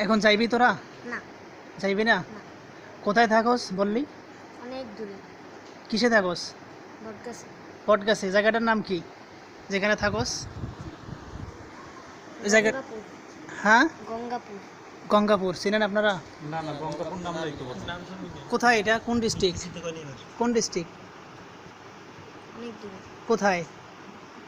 এখন যাইবি তোরা? না। যাইবি না? কোথায় থাকস বললি? অনেক দূরে। কিসে থাকস? বটগাছে। বটগাছে। জায়গাটার নাম কি যেখানে থাকস? ওই জায়গা। গঙ্গাপুর। হ্যাঁ, গঙ্গাপুর। গঙ্গাপুর চিনেন আপনারা? না না, গঙ্গাপুর নাম নাই তো। কোথায় এটা? কোন ডিস্ট্রিক্ট? কোন ডিস্ট্রিক্ট? অনেক দূরে। কোথায়?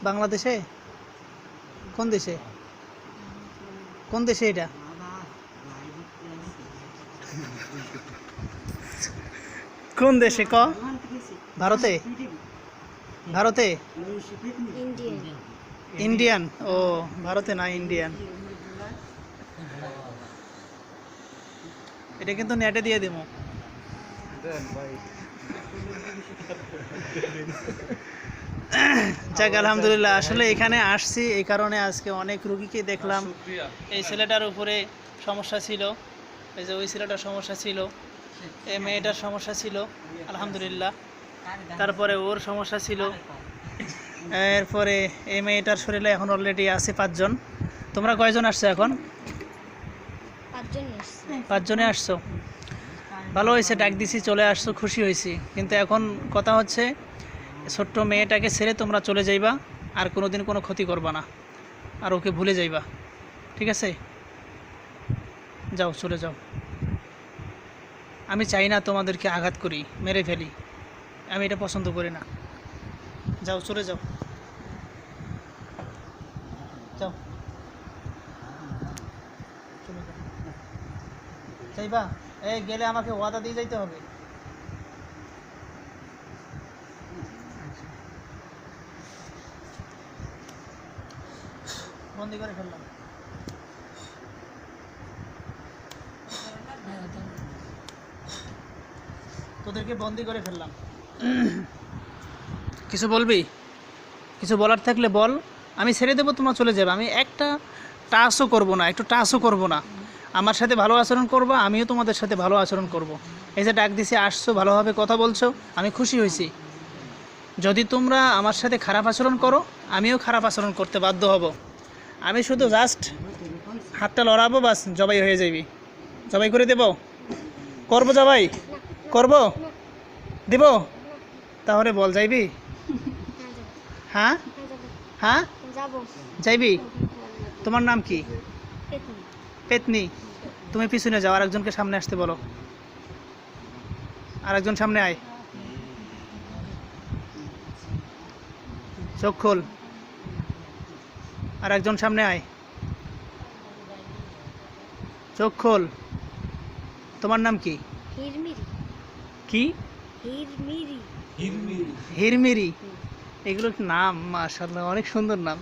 বাংলাদেশে? কোন দেশে? কোন দেশে এটা? কোন দেশে ক? ভারতে? ভারতে? ইন্ডিয়ান। ইন্ডিয়ান? ও, ভারতে না, ইন্ডিয়ান। এটা কিন্তু নেটে দিয়ে দিব। যাক, আলহামদুলিল্লাহ। আসলে এখানে আসছি এই কারণে আজকে অনেক রুগীকে দেখলাম। এই ছেলেটার উপরে সমস্যা ছিল, এই যে ওই ছেলেটার সমস্যা ছিল, এই মেয়েটার সমস্যা ছিল, আলহামদুলিল্লাহ। তারপরে ওর সমস্যা ছিল, এরপরে এই মেয়েটার শরীরে এখন অলরেডি আছে 5 জন। তোমরা কয়জন আসছো এখন? 5 জন এসেছে। 5 জনে আসছো। ভালো হয়েছে, ডাক দিছি, চলে আসছো, খুশি হয়েছি। কিন্তু এখন কথা হচ্ছে, ছোট্ট মেয়েটাকে ছেড়ে তোমরা চলে যাইবা, আর কোনোদিন কোনো ক্ষতি করবা না, আর ওকে ভুলে যাইবা, ঠিক আছে? যাও, চলে যাও। আমি চাই না তোমাদেরকে আঘাত করি, মেরে ফেলি, আমি এটা পছন্দ করি না। যাও, চলে যাও, যাও, চলে যাও। যাইবা? এই গেলে আমাকে ওয়াদা দিয়ে যাইতে হবে। বন্দি করে ফেললাম। তোদেরকে বন্দি করে ফেললাম। কিছু বলবি? কিছু বলার থাকলে বল। আমি ছেড়ে দেবো, তোমরা চলে যাবে। আমি একটা টাচও করব না, একটু টাচও করব না। আমার সাথে ভালো আচরণ করবো, আমিও তোমাদের সাথে ভালো আচরণ করব। এই যে ডাক দিছে, আসছো, ভালোভাবে কথা বলছো, আমি খুশি হয়েছি। যদি তোমরা আমার সাথে খারাপ আচরণ করো, আমিও খারাপ আচরণ করতে বাধ্য হব। আমি শুধু জাস্ট হাতটা লড়াবো, বাস জবাই হয়ে যাবি। জবাই করে দেব? করবো জবাই? করব? দেব? তাহলে বল, যাইবি? হ্যাঁ, হ্যাঁ, যাব। যাইবি? তোমার নাম কি? পেতনি। পেতনি। তুমি পিছনে যাও, আরেকজনকে সামনে আসতে বলো। আরেকজন সামনে আয়। চোখ খোল। আরেকজন সামনে আয়। চোখ খোল। তোমার নাম কি? হিরমিরি। কি? হিরমিরি। হিরমিরি? এগুলো নাম মাশাআল্লাহ, অনেক সুন্দর নাম।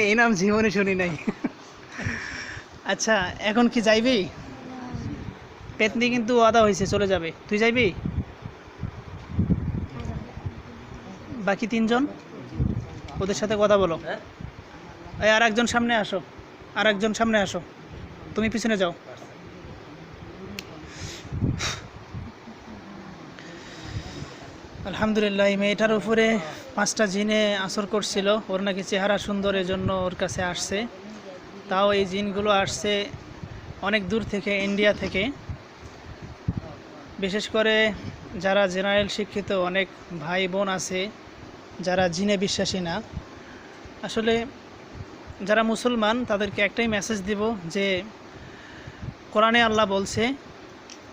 এই নাম জীবনে শুনি নাই। আচ্ছা, এখন কি যাইবি? পেতনি কিন্তু ওয়াদা হয়েছে, চলে যাবে। তুই যাইবি? বাকি 3 জন ওদের সাথে কথা বলো। এই আর একজন সামনে আসো, আর একজন সামনে আসো, তুমি পিছনে যাও। আলহামদুলিল্লাহ, এই মেয়েটার উপরে 5টা জিনে আসর করছিল। ওর নাকি চেহারা সুন্দর, এজন্য ওর কাছে আসছে। তাও এই জিনগুলো আসছে অনেক দূর থেকে, ইন্ডিয়া থেকে। বিশেষ করে যারা জেনারেল শিক্ষিত অনেক ভাই বোন আছে যারা জিনে বিশ্বাসী না। আসলে যারা মুসলমান তাদেরকে একটাই মেসেজ দিব যে কোরআনে আল্লাহ বলছে,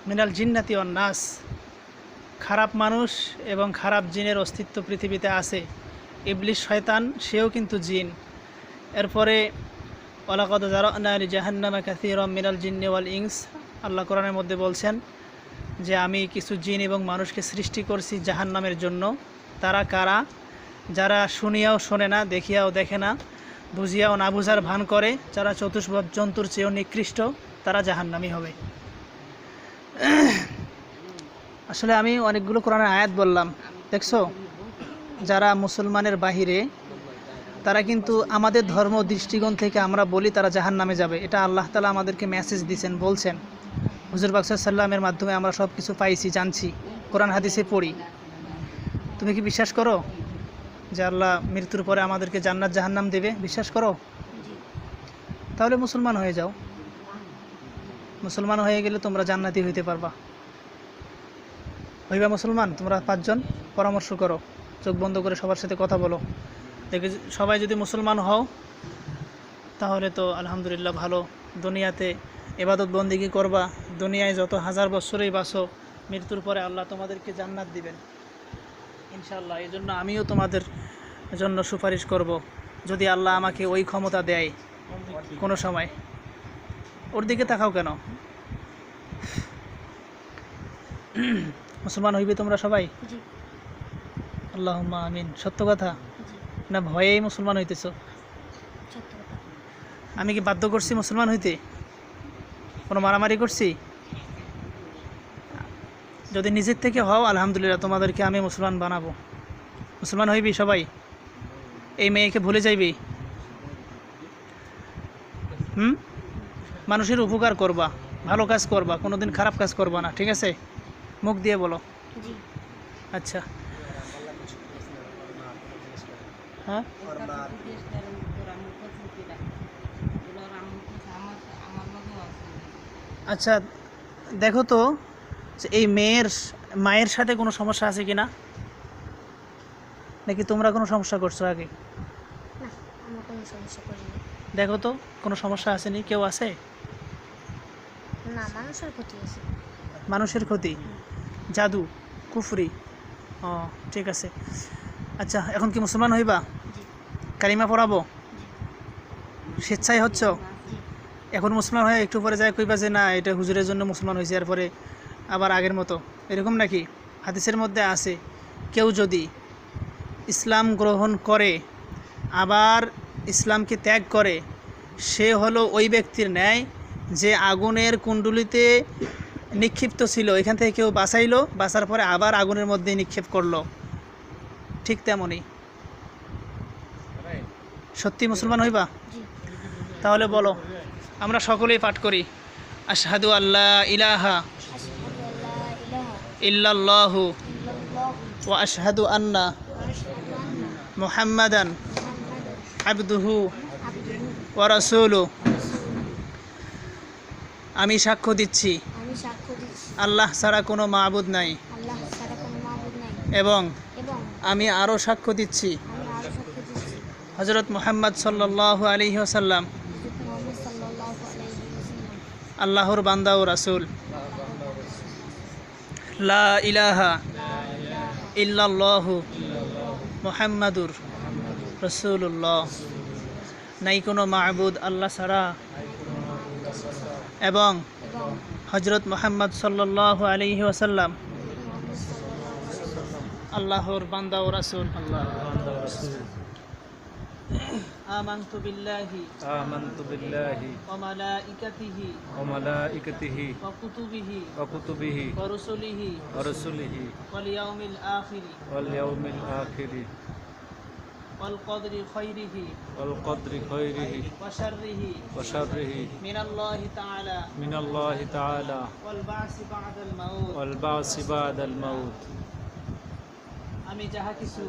মিনাল জিন্নাতি ওয়ান নাস, খারাপ মানুষ এবং খারাপ জিনের অস্তিত্ব পৃথিবীতে আছে। ইবলিস শয়তান, সেও কিন্তু জিন। এরপরে ওয়ালাকাদ যারানা লিজাহান্নামা কাসীরাম মিনাল জিন্নি ওয়াল ইনস, আল্লাহ কোরআনের মধ্যে বলছেন যে আমি কিছু জিন এবং মানুষকে সৃষ্টি করছি জাহান্নামের জন্য। তারা কারা? যারা শুনিয়াও শোনে না, দেখিয়াও দেখে না, বুঝিয়াও না বুঝার ভান করে, যারা চতুষ্পদ জন্তুর চেয়েও নিকৃষ্ট, তারা জাহান্নামী হবে। আসলে আমি অনেকগুলো কোরআনের আয়াত বললাম, দেখছো? যারা মুসলমানের বাহিরে, তারা কিন্তু আমাদের ধর্ম দৃষ্টিকোণ থেকে আমরা বলি তারা জাহান্নামে যাবে। এটা আল্লাহ তাআলা আমাদেরকে মেসেজ দিয়েছেন, বলছেন। হুজুর পাক সাল্লাল্লাহু আলাইহি ওয়াসাল্লামের মাধ্যমে আমরা সব কিছু পাইছি, জানছি, কোরআন হাদিসে পড়ি। তুমি কি বিশ্বাস করো যে আল্লাহ মৃত্যুর পরে আমাদেরকে জান্নাত জাহান্নাম দেবে? বিশ্বাস করো? তাহলে মুসলমান হয়ে যাও। মুসলমান হয়ে গেলে তোমরা জান্নাতি হইতে পারবা। হইবা মুসলমান? তোমরা 5 জন পরামর্শ করো, চোখ বন্ধ করে সবার সাথে কথা বলো। দেখে সবাই যদি মুসলমান হও তাহলে তো আলহামদুলিল্লাহ ভালো। দুনিয়াতে ইবাদত বন্দেগী করবা, দুনিয়ায় যত হাজার বছরেই বাসো, মৃত্যুর পরে আল্লাহ তোমাদেরকে জান্নাত দিবেন ইনশাআল্লাহ। এই জন্য আমিও তোমাদের জন্য সুপারিশ করব, যদি আল্লাহ আমাকে ওই ক্ষমতা দেয় কোনো সময়। ওর দিকে তাকাও কেন? মুসলমান হইবে তোমরা সবাই? জি আল্লাহুম্মা আমিন। সত্য কথা জি না ভয়েই মুসলমান হইতেছো? সত্য কথা। আমি কি বাধ্য করছি মুসলমান হইতে? কোনো মারামারি করছি? যদি নিজের থেকে হও আলহামদুলিল্লাহ, তোমাদেরকে আমি মুসলমান বানাবো। মুসলমান হইবি সবাই? এই মেয়েকে ভুলে যাইবি? মানুষের উপকার করবা, ভালো কাজ করবা, কোনোদিন খারাপ কাজ করবা না, ঠিক আছে? মুখ দিয়ে বলো। জি আচ্ছা হ্যাঁ, আচ্ছা দেখো তো যে এই মায়ের সাথে কোনো সমস্যা আছে কি না, নাকি তোমরা কোনো সমস্যা করছো আগে? না, আমরা কোনো সমস্যা করিনি। দেখো তো কোনো সমস্যা আসেনি? কেউ আছে? না, মানুষের ক্ষতি আছে। মানুষের ক্ষতি, জাদু, কুফরি? ও ঠিক আছে। আচ্ছা এখন কি মুসলমান হইবা? জি কালিমা পড়াবো? জি স্বেচ্ছায় হচ্ছ? জি এখন মুসলমান হয়ে একটু পরে যায় কইবা যে না এটা হুজুরের জন্য মুসলমান হয়েছে, এরপরে আবার আগের মতো, এরকম নাকি? হাদিসের মধ্যে আছে কেউ যদি ইসলাম গ্রহণ করে আবার ইসলামকে ত্যাগ করে, সে হলো ওই ব্যক্তির ন্যায় যে আগুনের কুণ্ডুলিতে নিক্ষিপ্ত ছিল, এখান থেকে কেউ বাঁচাইলো, বাঁচার পরে আবার আগুনের মধ্যে নিক্ষেপ করলো, ঠিক তেমনই। সত্যি মুসলমান হইবা? জি তাহলে বলো, আমরা সকলেই পাঠ করি, আশহাদু আল্লা ইলাহা আশহাদু আল্লা ইলাহা ইল্লাল্লাহু ইল্লাল্লাহু ওয়া আশহাদু আন্না ওয়া আশহাদু আন্না মুহাম্মাদান মুহাম্মাদান আবদুহু আবদুহু ওয়া রাসূলুহু। ওয়া রাসূলুহু। আমি সাক্ষ্য দিচ্ছি আমি সাক্ষ্য দিচ্ছি আল্লাহ ছাড়া কোনো মাবুদ নাই, আল্লাহ ছাড়া কোনো মাবুদ নাই, এবং এবং আমি আরও সাক্ষ্য দিচ্ছি আমি আরো সাক্ষ্য দিচ্ছি হযরত মুহাম্মদ সাল্লাল্লাহু আলাইহি ওয়াসাল্লাম হযরত মুহাম্মদ সাল্লাল্লাহু আলাইহি ওয়াসাল্লাম আল্লাহর বান্দা ও রাসূল। লা ইলাহা ইল্লাল্লাহু মুহাম্মাদুর রাসূলুল্লাহ। নাই কোনো মাবুদ আল্লাহ ছাড়া, এবং এবং হযরত মুহাম্মদ সাল্লাল্লাহু আলাইহি ওয়াসাল্লাম মুহাম্মদ সাল্লাল্লাহু আলাইহি ওয়াসাল্লাম আল্লাহর বান্দা ও রাসূল। আমানতু বিল্লাহি آمنت بالله ওয়া মালাইকাতিহি وملائكته ওয়া কুতুবিহি وكتبه ওয়া রুসুলিহি ورسله ওয়াল ইয়াউমিল আখির واليوم الآخر ওয়াল কদরি খাইরিহি والقدر خيره ওয়া শাররিহি وشره মিনাল্লাহি তাআলা من الله تعالى ওয়াল বা'সি বা'দাল মাউত। والبعث بعد الموت। আমি যাহা কিছু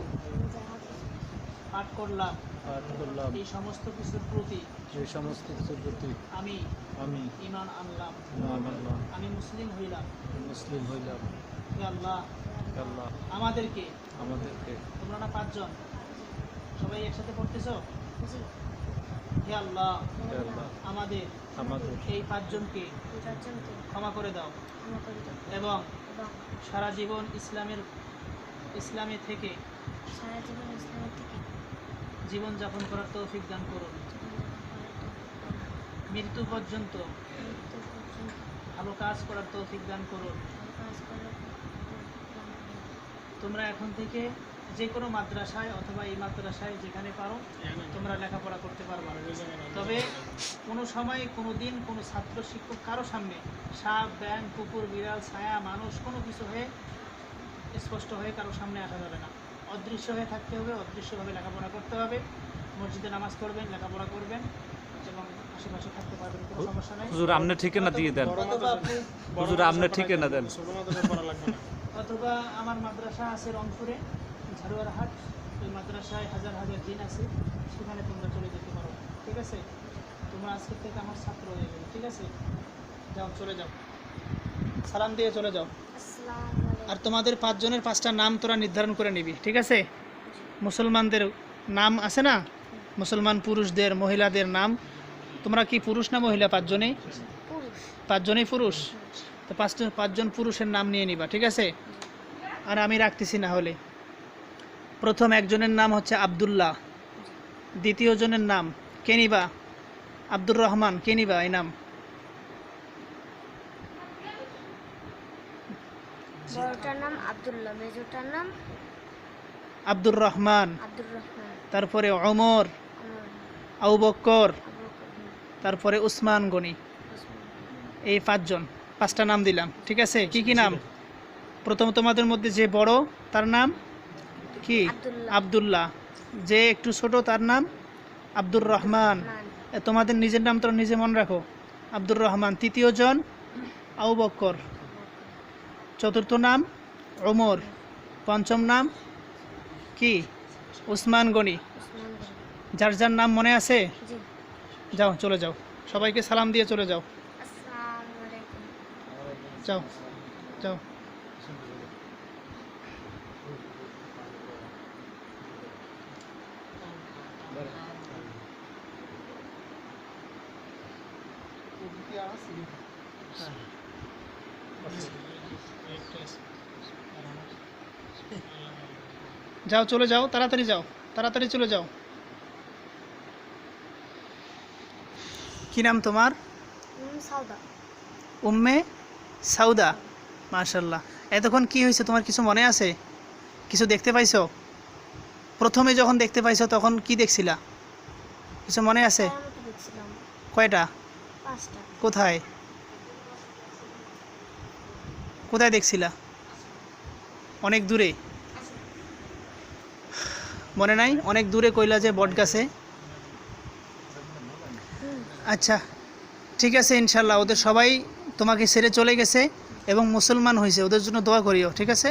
পাঠ করলাম পাঠ করলাম এই সমস্ত কিছুর প্রতি এই সমস্ত কিছুর প্রতি আমি আমি ঈমান আনলাম, ঈমান আনলাম, আমি মুসলিম হইলাম। মুসলিম হইলাম। হে আল্লাহ হে আল্লাহ আমাদেরকে, আমাদেরকে, তোমরা না 5 জন সবাই একসাথে পড়তেছো, জি হে আল্লাহ হে আল্লাহ আমাদের আমাদের এই 5 জনকে চারজনকে ক্ষমা করে দাও, ক্ষমা করে দাও, এবং এবং সারা জীবন ইসলামে থেকে সারা জীবন ইসলামের থেকে জীবনযাপন করার তৌফিক দান করুন। মৃত্যু পর্যন্ত মৃত্যু পর্যন্ত ভালো কাজ করার তৌফিক দান করুন। কাজ করার তোমরা এখন থেকে যে কোনো মাদ্রাসায় অথবা এই মাদ্রাসায় যেখানে পারো তোমরা লেখাপড়া করতে পারবা, তবে কোনো সময় কোনো দিন কোনো ছাত্র শিক্ষক কারো সামনে সাপ ব্যাং কুকুর বিড়াল ছায়া মানুষ কোনো কিছু হয়ে স্পষ্ট হয়ে কারো সামনে আসা যাবে না, অদৃশ্য হয়ে থাকতে হবে, অদৃশ্যভাবে লেখাপড়া করতে হবে, মসজিদে নামাজ পড়বেন, লেখাপড়া করবেন এবং আশেপাশে থাকতে পারবেন, কোনো সমস্যা নেই। হুজুর আপনি ঠিকানা দিয়ে দেন, অথবা আপনি হুজুর আপনি ঠিকানা দেন। অথবা আমার মাদ্রাসা আছে রংপুরে ঝাড়ুয়ার হাট, ওই মাদ্রাসায় হাজার হাজার দিন আছে, সেখানে তোমরা চলে যেতে পারো, ঠিক আছে? তোমরা আজকের থেকে আমার ছাত্র হয়ে গেলে, ঠিক আছে? যাও চলে যাও, সালাম দিয়ে চলে যাও। আসসালামু আলাইকুম। আর তোমাদের 5 জনের 5টা নাম তোরা নির্ধারণ করে নিবি, ঠিক আছে? মুসলমানদের নাম আছে না, মুসলমান পুরুষদের মহিলাদের নাম। তোমরা কি পুরুষ না মহিলা? 5 জনেই? পুরুষ। 5 জনেই পুরুষ। তো 5 জন পুরুষের নাম নিয়ে নিবা, ঠিক আছে? আর আমি রাখতেছি না হলে। প্রথম একজনের নাম হচ্ছে আব্দুল্লাহ, দ্বিতীয় জনের নাম কে নিবা? আব্দুর রহমান, কে নিবা এই নাম? বড়টার নাম আব্দুল্লাহ, মেজোটার নাম আব্দুর রহমান, আব্দুর রহমান, তারপরে ওমর, আমার আবু বক্কর, আবু বকর, তারপরে উসমান গনি। উসমান। এই 5 জন, 5টা নাম দিলাম, ঠিক আছে? কি কি নাম? প্রথম তোমাদের মধ্যে যে বড় তার নাম কি? আব্দুল্লাহ। আব্দুল্লাহ। যে একটু ছোট তার নাম আব্দুর রহমান। মান। তোমাদের নিজের নাম তোমরা নিজে মনে রাখো, আব্দুর রহমান। তৃতীয় জন আবু বক্কর, চতুর্থ নাম ওমর, পঞ্চম নাম কি? উসমান গনি। উসমান গনি। যার যার নাম মনে আছে জি। যাও চলে যাও, সবাইকে সালাম দিয়ে চলে যাও। আসসালামু আলাইকুম। যাও যাও। যাও চলে যাও, তাড়াতাড়ি যাও, তাড়াতাড়ি চলে যাও। কি নাম তোমার? সাউদা। উম্মে সাউদা। মাশাল্লাহ। এতক্ষণ কি হয়েছে তোমার কিছু মনে আছে? কিছু দেখতে পাইছো? প্রথমে যখন দেখতে পাইছো তখন কি দেখছিলা? কিছু মনে আছে? তার মতো দেখছিলাম। কয়টা? 5টা। কোথায় কোথায় দেখছিলা? অনেক দূরে? মনে নাই? অনেক দূরে কইলা যে বট গাছে। আচ্ছা ঠিক আছে, ইনশাল্লাহ ওদের সবাই তোমাকে ছেড়ে চলে গেছে এবং মুসলমান হয়েছে, ওদের জন্য দোয়া করিও, ঠিক আছে?